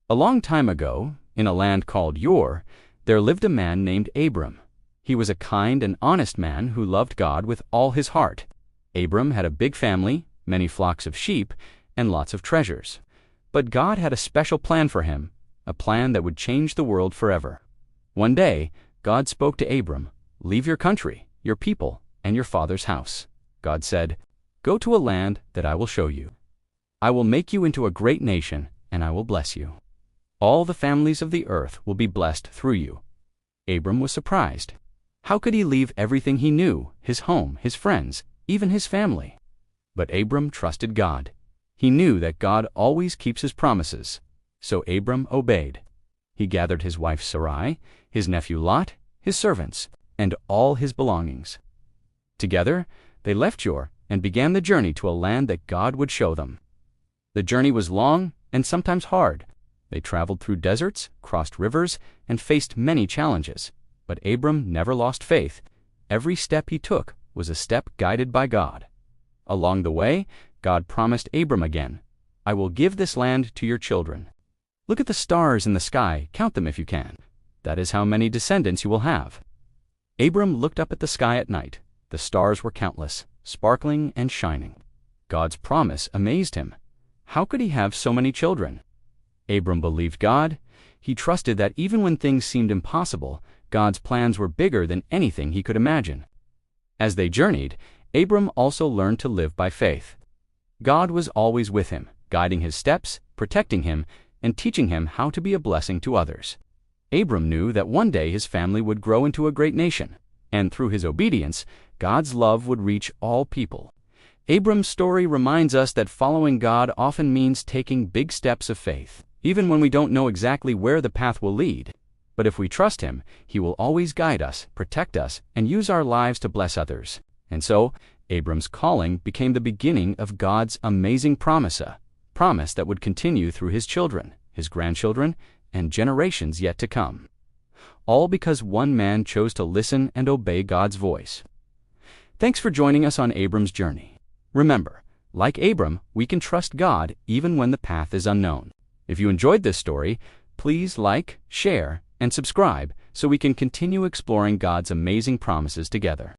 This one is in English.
A long time ago, in a land called Ur, there lived a man named Abram. He was a kind and honest man who loved God with all his heart. Abram had a big family, many flocks of sheep, and lots of treasures. But God had a special plan for him, a plan that would change the world forever. One day, God spoke to Abram, "Leave your country, your people, and your father's house." God said, "Go to a land that I will show you. I will make you into a great nation, and I will bless you. All the families of the earth will be blessed through you." Abram was surprised. How could he leave everything he knew, his home, his friends, even his family? But Abram trusted God. He knew that God always keeps his promises. So Abram obeyed. He gathered his wife Sarai, his nephew Lot, his servants, and all his belongings. Together, they left Ur and began the journey to a land that God would show them. The journey was long and sometimes hard. They traveled through deserts, crossed rivers, and faced many challenges. But Abram never lost faith. Every step he took was a step guided by God. Along the way, God promised Abram again, "I will give this land to your children. Look at the stars in the sky, count them if you can. That is how many descendants you will have." Abram looked up at the sky at night. The stars were countless, sparkling and shining. God's promise amazed him. How could he have so many children? Abram believed God. He trusted that even when things seemed impossible, God's plans were bigger than anything he could imagine. As they journeyed, Abram also learned to live by faith. God was always with him, guiding his steps, protecting him, and teaching him how to be a blessing to others. Abram knew that one day his family would grow into a great nation, and through his obedience, God's love would reach all people. Abram's story reminds us that following God often means taking big steps of faith, even when we don't know exactly where the path will lead. But if we trust Him, He will always guide us, protect us, and use our lives to bless others. And so, Abram's calling became the beginning of God's amazing promise, a promise that would continue through his children, his grandchildren, and generations yet to come. All because one man chose to listen and obey God's voice. Thanks for joining us on Abram's journey. Remember, like Abram, we can trust God even when the path is unknown. If you enjoyed this story, please like, share, and subscribe so we can continue exploring God's amazing promises together.